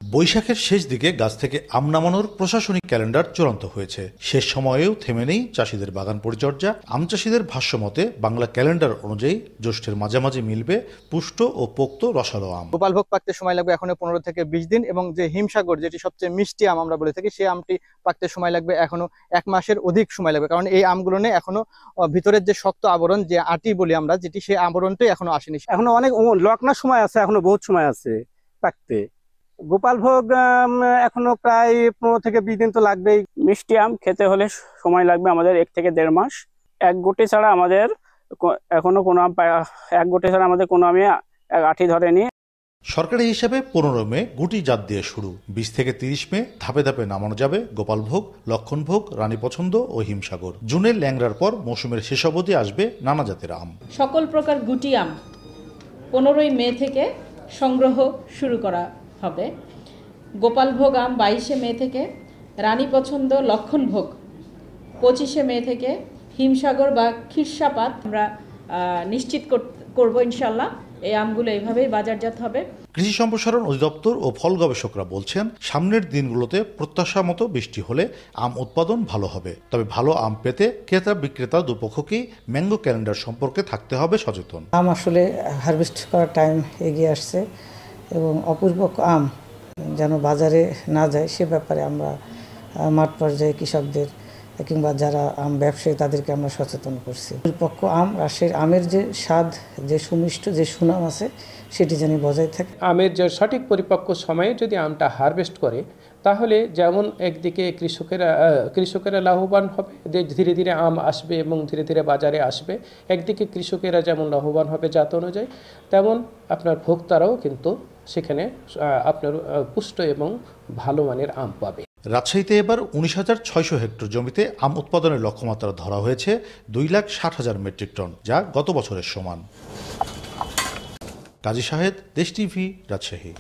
বৈশাখের শেষ দিকে গাছ থেকে আম নামানোর প্রশাসনিক ক্যালেন্ডার চূড়ান্ত হয়েছে। শেষ সময়েও থেমে নেই চাষিদের বাগান পরিচর্যা। আম চাষিদের ভাষ্যমতে বাংলা ক্যালেন্ডার অনুযায়ী জ্যৈষ্ঠের মাঝামাঝি মিলবে পুষ্ট ও পোক্ত রসালো আম। গোপালভোগ পাকতে সময় লাগবে এখনো 15 থেকে 20 দিন, এবং যে হিমসাগর যেটি সবচেয়ে মিষ্টি আম আমরা বলে থাকি, সেই আমটি পাকতে সময় লাগবে এখনো 1 মাসের অধিক সময় লাগবে, কারণ এই আমগুলো নিয়ে এখনো ভিতরের যে শক্ত আবরণ, যে আটি বলি আমরা, যেটি সেই আবরণটাই এখনো আসেনি। এখনো অনেক লগ্ন সময় আছে, এখনো বহুত সময় আছে পাকতে। গোপালভোগ এখনো প্রায় 15 থেকে 20 দিন তো লাগবেই। মিষ্টি আম খেতে হলে সময় লাগবে আমাদের 1 থেকে 1.5 মাস। এক গোটে ছাড়া আমাদের এখনো কোনো আম, এক গোটে ছাড়া আমাদের কোনো আমে আঠি ধরেনি। সরকারি হিসাবে 15 মে গুটি জাত দিয়ে শুরু। 20 থেকে 30 মে ধাপে ধাপে নামানো যাবে গোপালভোগ, লক্ষণভোগ, রানী পছন্দ ও হিমসাগর। জুনের ল্যাংড়ার পর মৌসুমের শেষ অবধি আসবে নানা জাতের আম। সকল প্রকার গুটি আম 15 মে থেকে সংগ্রহ শুরু করা হবে। গোপালভোগ আম 22 মে থেকে, রানী পছন্দ, লক্ষণভোগ 25 মে থেকে, হিমসাগর বা খিরসাপাত আমরা নিশ্চিত করব ইনশাল্লাহ। এই আমগুলো এইভাবেই বাজারজাত হবে। কৃষি সম্প্রসারণ অধিদপ্তর ও ফল গবেষকরা বলছেন, সামনের দিনগুলোতে প্রত্যাশা মতো বৃষ্টি হলে আম উৎপাদন ভালো হবে। তবে ভালো আম পেতে ক্রেতা বিক্রেতা দুপক্ষকেই ম্যাঙ্গো ক্যালেন্ডার সম্পর্কে থাকতে হবে সচেতন। আম আসলে হারভেস্ট করার টাইম এগিয়ে আসছে, এবং অপরিপক্ক আম যেন বাজারে না যায় সে ব্যাপারে আমরা মাঠ পর্যায়ে কৃষকদের কিংবা যারা আম ব্যবসায়ী তাদেরকে আমরা সচেতন করছি। পরিপক্ক আম, রাজশাহীর আমের যে স্বাদ, যে সুমিষ্ট, যে সুনাম আছে, সেটি যেন বজায় থাকে। আমের যে সঠিক পরিপক্ক সময়ে যদি আমটা হারভেস্ট করে, তাহলে যেমন একদিকে কৃষকেরা লাভবান হবে, ধীরে ধীরে আম আসবে এবং ধীরে ধীরে বাজারে আসবে। একদিকে কৃষকেরা যেমন লাভবান হবে জাত অনুযায়ী, তেমন আপনার ভোক্তারাও কিন্তু সেখানে আপনার পুষ্ট এবং ভালো মানের আম পাবে। রাজশাহীতে এবার 19,600 হেক্টর জমিতে আম উৎপাদনের লক্ষ্যমাত্রা ধরা হয়েছে 2,60,000 মেট্রিক টন, যা গত বছরের সমান। কাজী শাহেদ, দেশ টিভি, রাজশাহী।